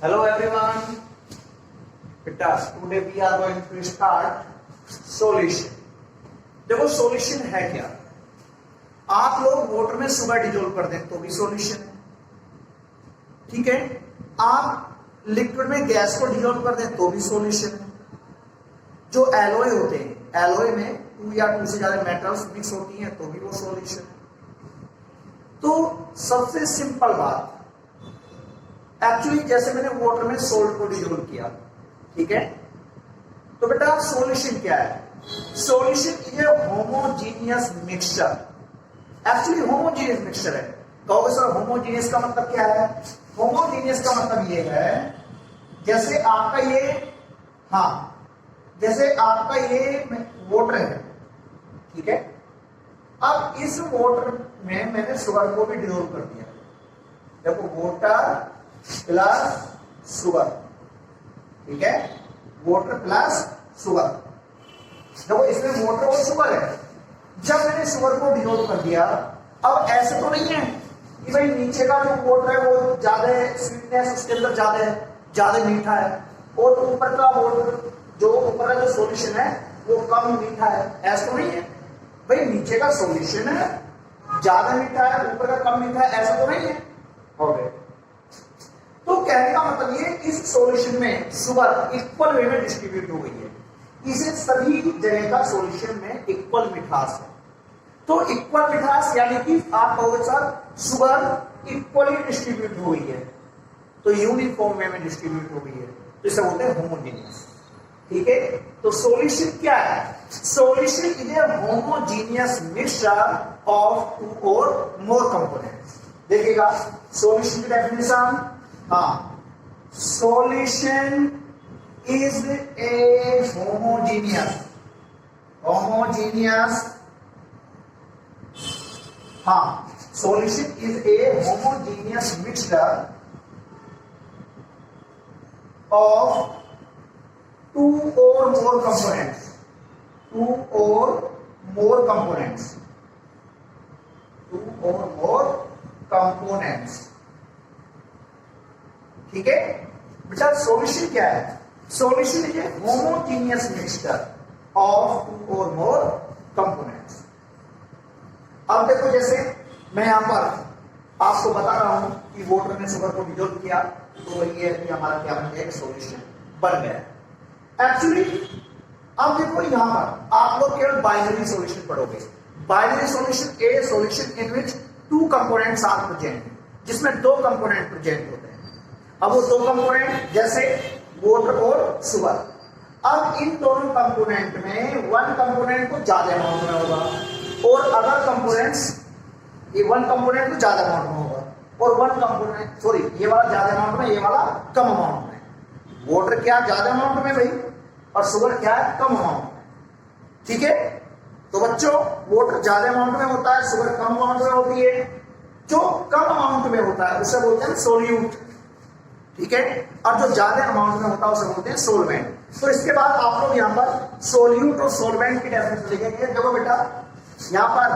Hello everyone. Today we are going to start solution. देखो solution है क्या? आप लोग वाटर में शुगर डिजोल्व कर दें तो भी सॉल्यूशन है, ठीक है। आप लिक्विड में गैस को डिजोल्व कर दें तो भी सॉल्यूशन है। जो एलॉय होते हैं, एलॉय में 2 या 2 से ज्यादा मेटल्स मिक्स होती हैं तो भी वो सॉल्यूशन है। तो सबसे सिंपल बात, एक्चुअली जैसे मैंने वाटर में सोल्ट को डिजोल्व किया, ठीक है, तो बेटा सॉल्यूशन क्या है? Solution is a homogeneous mixture. Actually homogeneous mixture है। कहोगे सर होमोजीनियस का मतलब क्या है? होमोजीनियस का मतलब ये है जैसे आपका ये, जैसे आपका ये वाटर है, ठीक है। अब इस वाटर में मैंने शुगर को भी डिजोल्व कर दिया। देखो वाटर प्लस शुगर, ठीक है, वाटर प्लस शुगर। देखो इसमें वाटर और शुगर है। जब मैंने शुगर को डिजोल्व कर दिया, अब ऐसे तो नहीं है कि भाई नीचे का जो वाटर है वो ज्यादा स्वीटनेस उसके अंदर ज्यादा है, ज्यादा मीठा है, और ऊपर का वाटर जो ऊपर का जो सॉल्यूशन है वो कम मीठा है, ऐसा तो नहीं है। भाई नीचे का सॉल्यूशन है ज्यादा मीठा है, ऊपर का कम मीठा है, ऐसा तो नहीं है। ओके, तो कहने का मतलब ये इस सॉल्यूशन में शुगर इक्वल वे में डिस्ट्रीब्यूट हो गई है। इसे सभी जगह का सॉल्यूशन में इक्वल मिठास है। तो इक्वल मिठास यानी कि आप कहोगे सर शुगर इक्वली डिस्ट्रीब्यूट हो गई है, तो यूनिफॉर्म वे में डिस्ट्रीब्यूट हो गई है, तो इसे बोलते हैं होमोजीनियस, ठीक है। तो सॉल्यूशन क्या है? Solution is a homogeneous mixture of 2 और मोर कंपोनेंट्स। देखिएगा सॉल्यूशन की definition, solution is a homogeneous solution is a homogeneous mixture of 2 or more components, 2 or more components, 2 or more components, ठीक है बेटा। सॉल्यूशन क्या है? Solution is a homogeneous mixture of 2 और more components. अब देखो जैसे मैं यहां पर आपको बता रहा हूं कि वाटर में शुगर को डिजोल्व किया तो ये हमारा क्या बन गया? एक सॉल्यूशन बन गया। एक्चुअली अब देखो यहां पर आप लोग केवल बाइनरी सॉल्यूशन पढ़ोगे। Binary solution a solution in which 2 components are present, जिसमें 2 कंपोनेंट प्रेजेंट होते हैं। अब वो 2 कंपोनेंट जैसे वाटर और शुगर, अब इन दोनों कंपोनेंट में 1 कंपोनेंट को ज्यादा अमाउंट में होगा और अदर कंपोनेंट्स, ये 1 कंपोनेंट को ज्यादा अमाउंट में होगा और 1 कंपोनेंट, सॉरी, ये वाला ज्यादा अमाउंट में, ये वाला कम अमाउंट में। वाटर क्या ज्यादा अमाउंट में भाई, और शुगर क्या है? कम अमाउंट में, ठीक है। तो बच्चों वाटर ज्यादा अमाउंट में होता है, शुगर कम अमाउंट में होती है। जो कम अमाउंट में होता है उसे बोलते हैं सोल्यूट, ठीक है, और जो ज्यादा अमाउंट में होता है उसे बोलते हैं सोलवेंट। तो इसके बाद आप लोग यहाँ पर सोल्यूट और सोलवेंट की डेफिनेशन लिखेंगे। देखो बेटा यहाँ पर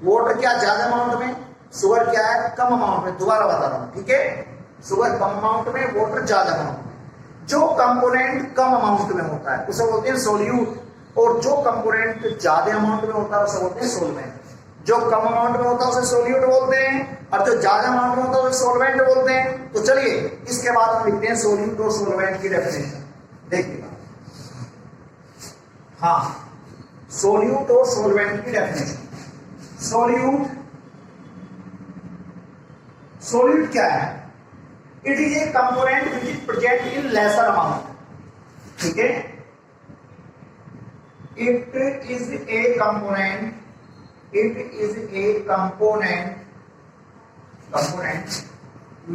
वाटर क्या ज्यादा अमाउंट में, शुगर क्या है? कम अमाउंट में। दोबारा बता रहा हूं, ठीक है, शुगर कम अमाउंट में, वाटर ज्यादा अमाउंट में। जो कंपोनेंट कम अमाउंट में होता है उसे बोलते हैं सोल्यूट, और जो कंपोनेंट ज्यादा अमाउंट में होता है उसे बोलते हैं सोलवेंट। जो कम अमाउंट में होता है उसे सोल्यूट बोलते हैं, और जो ज्यादा अमाउंट में होता है उसे सोलवेंट बोलते हैं। तो चलिए इसके बाद हम लिखते हैं सोल्यूट और सोलवेंट की डेफिनेशन। देखिएगा, सोल्यूट और सोलवेंट की डेफिनेशन। सोल्यूट क्या है? It is A component which is present in lesser amount, ठीक है। It is A component, it is a component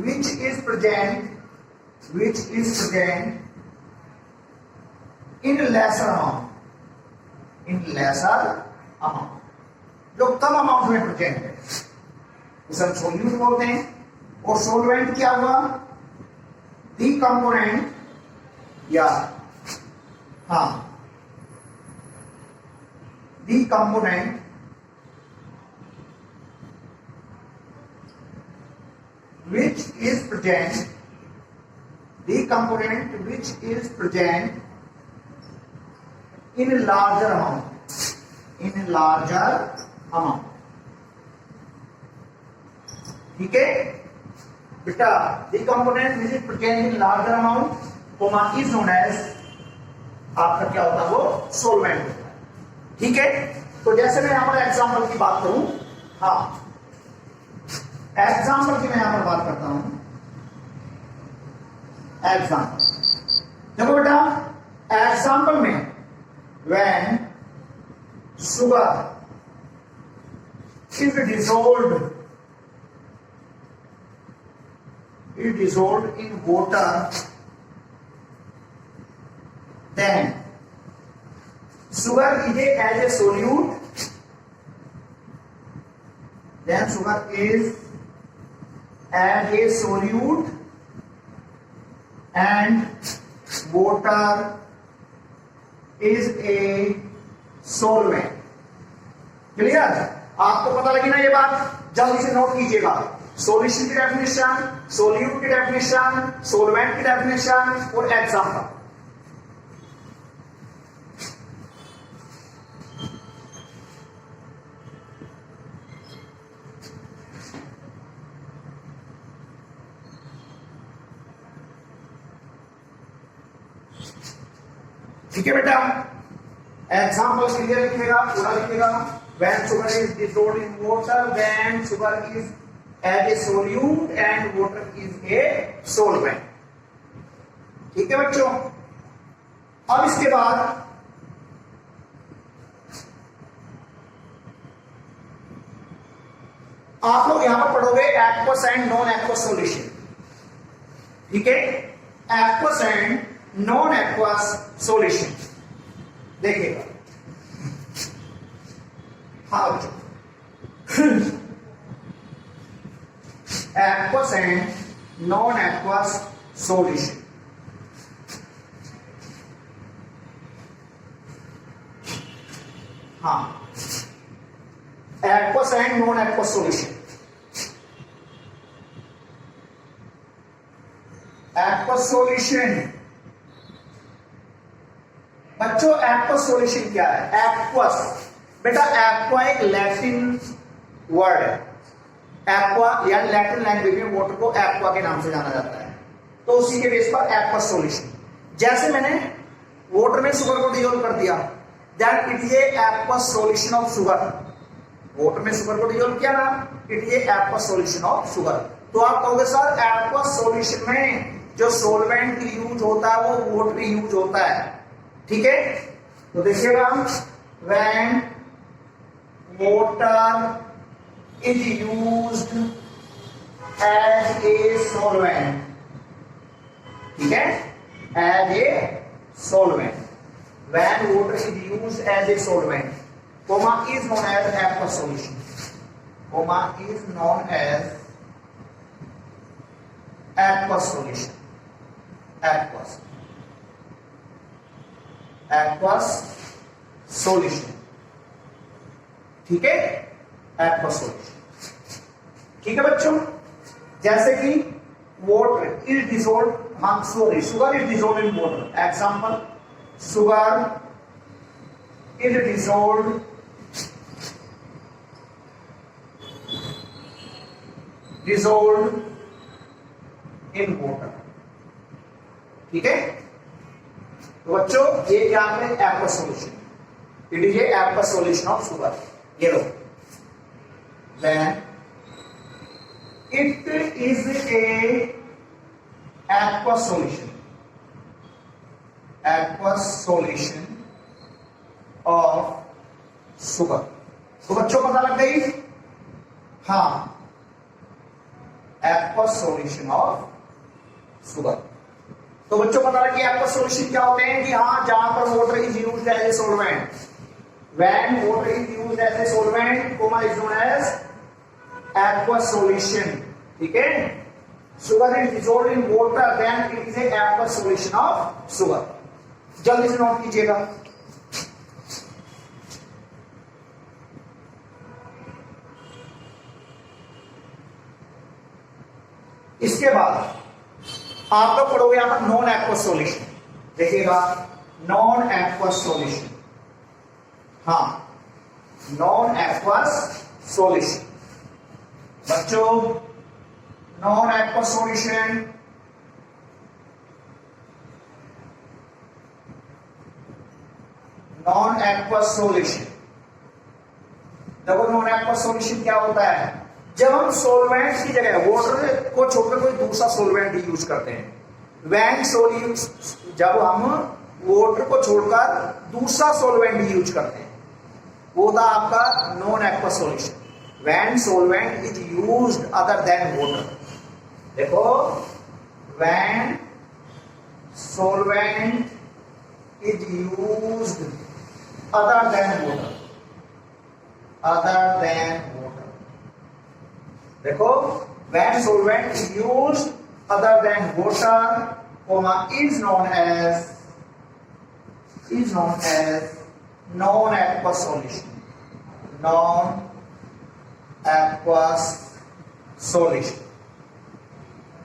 which is present in lesser amount, जो कम अमाउंट में प्रेजेंट है उसे हम सोल्यूट बोलते हैं। और सोलवेंट क्या हुआ? दी कंपोनेंट, या दी component which is present the component which is present in a larger amount, in a larger amount. ठीक है बेटा, the component which is present in larger amount comma is known as, आपका क्या होता है वो solvent होता है. ठीक है, तो जैसे मैं यहां पर एग्जांपल की बात करूं, हाँ एग्जांपल की मैं यहां पर बात करता हूं. एग्जांपल देखो बेटा, एग्जांपल में when sugar is dissolved in water, then sugar is as a solute, then sugar is as a solute and water is a solvent. Clear? आपको पता लगी ना ये बात? जल्दी से नोट कीजिएगा. सॉल्यूशन की डेफिनेशन, सोल्यूट की डेफिनेशन, सोलवेंट की डेफिनेशन और एग्जांपल. ठीक है बेटा, एग्जांपल क्लियर लिखिएगा, पूरा लिखिएगा. when sugar is dissolved in water, then sugar is as a solute and water is a solvent. ठीक है बच्चों. अब इसके बाद आप लोग यहां पर पढ़ोगे aqueous and non aqueous solution. ठीक है, aqueous and non aqueous solution देखिएगा. हाँ बच्चों, aqueous and non aqueous solution. हाँ, aqueous and non aqueous solution. Aqueous solution बच्चों, एक्वस सॉल्यूशन क्या है? एक्वस बेटा, एक्वा एक लैटिन वर्ड है. एक्वा या लैटिन लैंग्वेज में वाटर को एक्वा के नाम से जाना जाता है. तो उसी के बेस पर एक्वस सॉल्यूशन. जैसे मैंने वाटर में शुगर को डिसॉल्व कर दिया, that it is aqueous solution of sugar. Water में शुगर को डिसॉल्व किया ना, it is aqueous solution of sugar. तो आप कहोगे सर एक्वस सॉल्यूशन में जो सोलवेंट यूज होता है वो वाटर यूज होता है. ठीक है, तो देखिएगा, when water is used as a solvent. ठीक है, as a solvent. when water is used as a solvent, comma is known as aqueous solution. Comma is known as aqueous solution. Aqueous solution. ठीक है, aqueous solution. ठीक है बच्चों, जैसे कि water is dissolved, sugar is dissolved in water. Example, sugar is dissolved in water. ठीक है, तो बच्चों ये क्या है? Aqueous solution. It is aqueous solution of sugar. ये लो, when it is a aqueous solution, aqueous solution of sugar. तो बच्चों पता लग गई? हाँ, एक्वस सॉल्यूशन ऑफ शुगर. तो बच्चों पता लग गया एक्वस सॉल्यूशन क्या होते हैं कि हाँ, जहां पर water is used as a solvent. When water is used as a solvent, comma is known as aqueous solution. ठीक है, sugar is dissolved in water, then it is a aqueous solution of sugar. जल्दी से note कीजिएगा. इसके बाद आप तो पढ़ोगे यहां पर नॉन एक्वस सॉल्यूशन, देखिएगा नॉन एक्वस सॉल्यूशन, हाँ नॉन एक्वस सॉल्यूशन बच्चों, non aqueous solution, non aqueous solution. देखो नॉन एक्वस सॉल्यूशन क्या होता है, जब हम सॉल्वेंट की जगह वाटर को छोड़कर कोई दूसरा सॉल्वेंट यूज करते हैं। व्हेन सॉल्यूट, जब हम वाटर को छोड़कर दूसरा सॉल्वेंट यूज करते हैं, वो था आपका non aqueous solution. When solvent is used other than water, देखो when solvent is used other than water, other than water, देखो when solvent is used other than water, comma is known as non-aqueous solution, non-aqueous solution,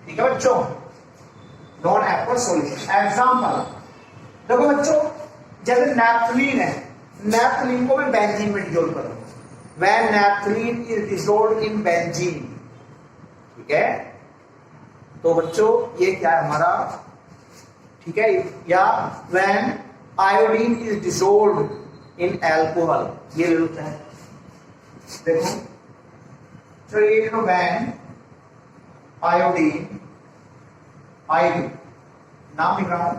ठीक है बच्चों, non-aqueous solution। Example देखो बच्चों, जैसे naphthalene है, naphthalene को मैं बेंजीन में डिसॉल्व करूंगा, when naphthalene is dissolved in benzene, ठीक है, तो बच्चों ये क्या है हमारा, ठीक है, या when iodine is dissolved in alcohol, ये ले लेते हैं, देखो तो ये लो when iodine, नाम लिख रहा हूं,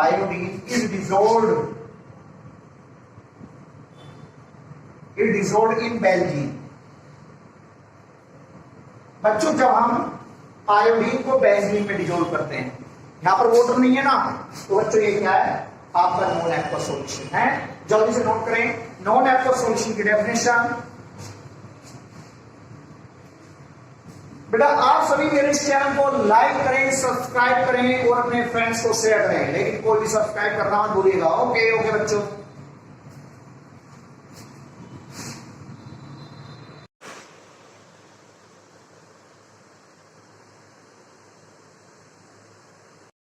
iodine is dissolved in benzene. बच्चों जब हम आयोडीन को बेंजीन में डिसॉल्व करते हैं, यहां पर वाटर नहीं है ना, तो बच्चों ये क्या है आपका नॉन एक्वस सॉल्यूशन है। जल्दी से नोट करें नॉन एक्वस सॉल्यूशन की डेफिनेशन। बेटा आप सभी मेरे इस चैनल को लाइक करें, सब्सक्राइब करें और अपने फ्रेंड्स को शेयर करें, लेकिन कोई भी सब्सक्राइब करना मत भूलिएगा। ओके ओके बच्चों।